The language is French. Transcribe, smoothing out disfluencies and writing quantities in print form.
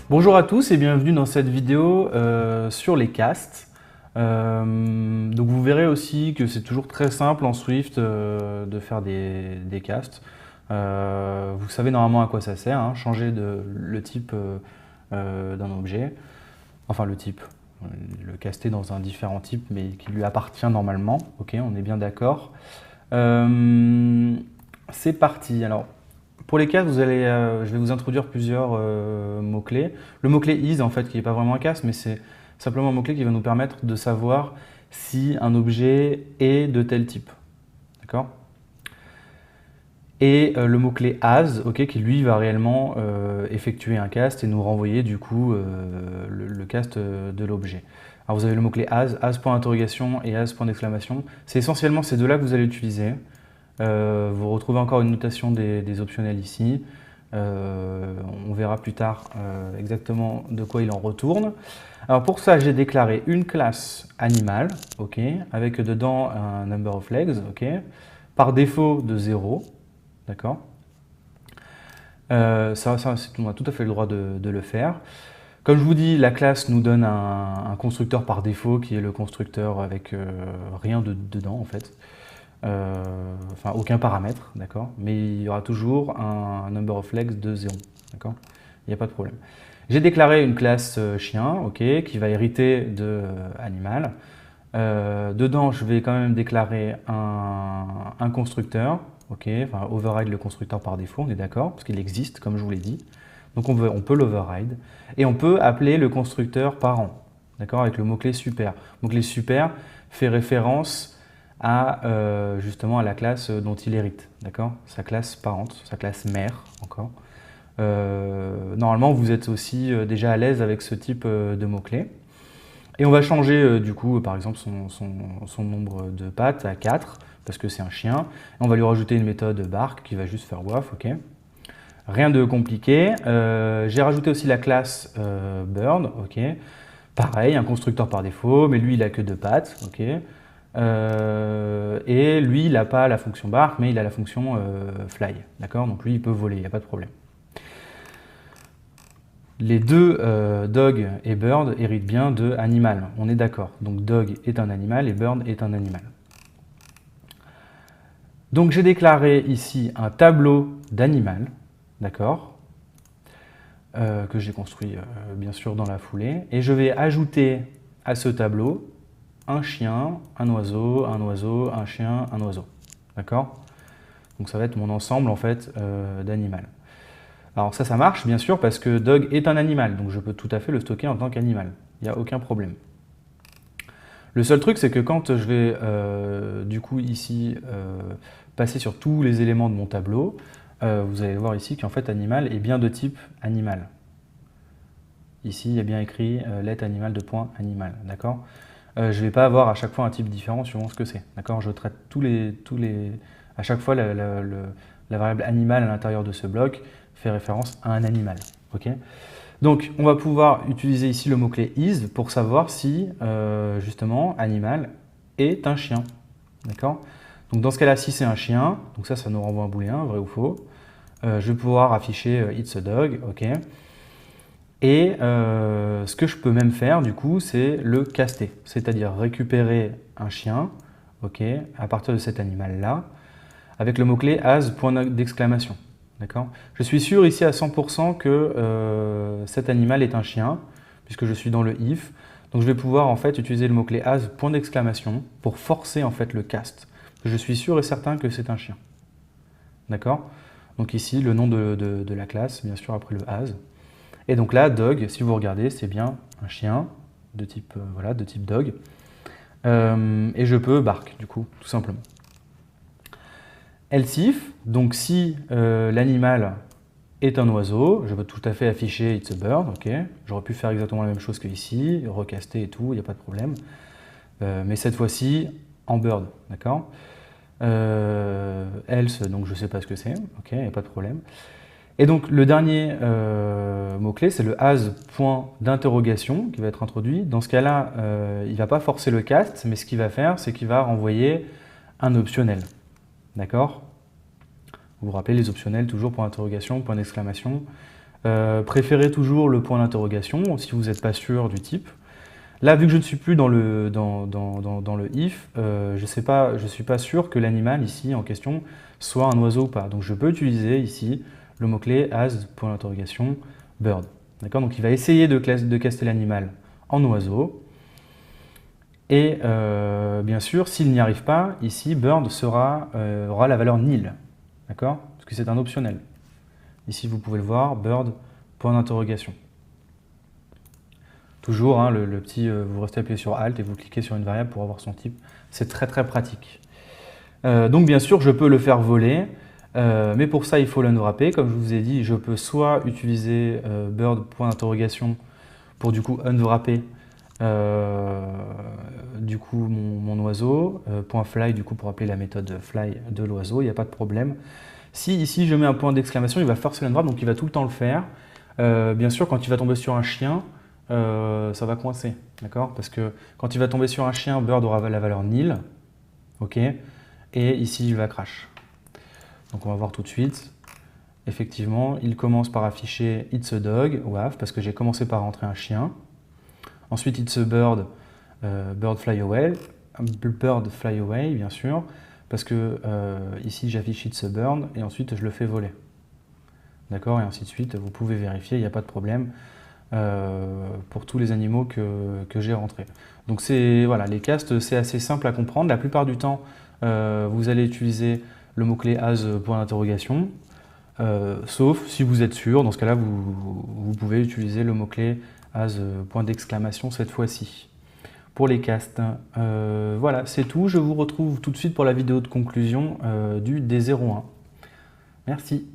Bonjour à tous et bienvenue dans cette vidéo sur les casts. Donc vous verrez aussi que c'est toujours très simple en Swift de faire des casts. Vous savez normalement à quoi ça sert, hein, changer le type d'un objet, enfin le type, le caster dans un différent type mais qui lui appartient normalement. Ok, on est bien d'accord. C'est parti. Alors, pour les castes, je vais vous introduire plusieurs mots-clés. Le mot-clé is, en fait, qui n'est pas vraiment un cast, mais c'est simplement un mot-clé qui va nous permettre de savoir si un objet est de tel type. D'accord? Et le mot-clé as, ok, qui lui va réellement effectuer un cast et nous renvoyer du coup le cast de l'objet. Alors vous avez le mot-clé as point d'interrogation et as point d'exclamation. C'est essentiellement ces deux-là que vous allez utiliser. Vous retrouvez encore une notation des optionnels ici. On verra plus tard exactement de quoi il en retourne. Alors pour ça, j'ai déclaré une classe animal, ok, avec dedans un number of legs, ok, par défaut de 0, d'accord. On a tout à fait le droit de le faire. Comme je vous dis, la classe nous donne un constructeur par défaut qui est le constructeur avec rien dedans en fait. Enfin aucun paramètre, d'accord, mais il y aura toujours un number of legs de 0, d'accord, il n'y a pas de problème. J'ai déclaré une classe chien, ok, qui va hériter de animal. Dedans, je vais quand même déclarer un constructeur, ok, enfin override le constructeur par défaut, on est d'accord, parce qu'il existe, comme je vous l'ai dit. Donc on peut l'override, et on peut appeler le constructeur parent, d'accord, avec le mot-clé super. Le mot-clé super fait référence à justement à la classe dont il hérite, d'accord, sa classe parente, sa classe mère encore. Normalement, vous êtes aussi déjà à l'aise avec ce type de mots-clés. Et on va changer du coup, par exemple, son nombre de pattes à 4, parce que c'est un chien. Et on va lui rajouter une méthode bark qui va juste faire waf, ok. Rien de compliqué. J'ai rajouté aussi la classe bird, ok. Pareil, un constructeur par défaut, mais lui il a que 2 pattes, ok. Et lui il n'a pas la fonction bark, mais il a la fonction fly, d'accord. Donc lui il peut voler, il n'y a pas de problème. Les deux dog et bird héritent bien de animal, on est d'accord. Donc dog est un animal et bird est un animal. Donc j'ai déclaré ici un tableau d'animal, d'accord, que j'ai construit bien sûr dans la foulée. Et je vais ajouter à ce tableau un chien, un oiseau, un chien, un oiseau. D'accord? Donc ça va être mon ensemble en fait d'animal. Alors ça marche bien sûr parce que dog est un animal, donc je peux tout à fait le stocker en tant qu'animal. Il n'y a aucun problème. Le seul truc, c'est que quand je vais du coup ici passer sur tous les éléments de mon tableau, vous allez voir ici qu'en fait animal est bien de type animal. Ici, il y a bien écrit let animal de point animal, d'accord. Je ne vais pas avoir à chaque fois un type différent suivant ce que c'est, d'accord. Je traite à chaque fois la variable animal à l'intérieur de ce bloc fait référence à un animal, ok. Donc, on va pouvoir utiliser ici le mot-clé is pour savoir si, justement, animal est un chien. D'accord? Donc, dans ce cas-là, si c'est un chien, donc ça nous renvoie un booléen, vrai ou faux. Je vais pouvoir afficher it's a dog, ok. Et ce que je peux même faire, du coup, c'est le caster, c'est-à-dire récupérer un chien, ok, à partir de cet animal-là, avec le mot-clé as point d'exclamation. D'accord. Je suis sûr ici à 100% que cet animal est un chien, puisque je suis dans le if. Donc je vais pouvoir en fait utiliser le mot-clé as point d'exclamation pour forcer en fait le cast. Je suis sûr et certain que c'est un chien. D'accord. Donc ici le nom de la classe, bien sûr après le as. Et donc là, dog, si vous regardez, c'est bien un chien de type, voilà, de type dog. Et je peux bark, du coup, tout simplement. Else if, donc si l'animal est un oiseau, je peux tout à fait afficher it's a bird, ok. J'aurais pu faire exactement la même chose que ici, recaster et tout, il n'y a pas de problème. Mais cette fois-ci, en bird, d'accord. Else, donc je ne sais pas ce que c'est, ok, il n'y a pas de problème. Et donc le dernier mot-clé, c'est le as point d'interrogation qui va être introduit. Dans ce cas-là, il ne va pas forcer le cast, mais ce qu'il va faire, c'est qu'il va renvoyer un optionnel. D'accord? Vous vous rappelez les optionnels, toujours point d'interrogation, point d'exclamation. Préférez toujours le point d'interrogation si vous n'êtes pas sûr du type. Là, vu que je ne suis plus dans le if, je ne suis pas sûr que l'animal ici en question soit un oiseau ou pas. Donc je peux utiliser ici le mot-clé as, point d'interrogation, bird. D'accord? Donc il va essayer de caster l'animal en oiseau. Et bien sûr, s'il n'y arrive pas, ici, bird aura la valeur nil. D'accord? Parce que c'est un optionnel. Ici, vous pouvez le voir, bird, point d'interrogation. Toujours, hein, le petit, vous restez appuyé sur Alt et vous cliquez sur une variable pour avoir son type. C'est très très pratique. Donc bien sûr, je peux le faire voler, mais pour ça, il faut l'unwrapper. Comme je vous ai dit, je peux soit utiliser bird, point d'interrogation, pour du coup unwrapper du coup mon oiseau, point .fly du coup pour appeler la méthode fly de l'oiseau, il n'y a pas de problème. Si ici je mets un point d'exclamation, il va forcer l'unwrap, donc il va tout le temps le faire. Bien sûr, quand il va tomber sur un chien, ça va coincer, d'accord? Parce que quand il va tomber sur un chien, bird aura la valeur nil, ok? Et ici il va crash. Donc on va voir tout de suite. Effectivement, il commence par afficher it's a dog, waf, parce que j'ai commencé par rentrer un chien. Ensuite, it's a bird, bird fly away, bien sûr, parce que ici j'affiche it's a bird et ensuite je le fais voler. D'accord? Et ainsi de suite, vous pouvez vérifier, il n'y a pas de problème pour tous les animaux que j'ai rentrés. Donc voilà, les castes, c'est assez simple à comprendre. La plupart du temps, vous allez utiliser le mot-clé as, point d'interrogation, sauf si vous êtes sûr, dans ce cas-là, vous pouvez utiliser le mot-clé as, point d'exclamation cette fois-ci. Pour les castes, voilà, c'est tout. Je vous retrouve tout de suite pour la vidéo de conclusion du D01. Merci.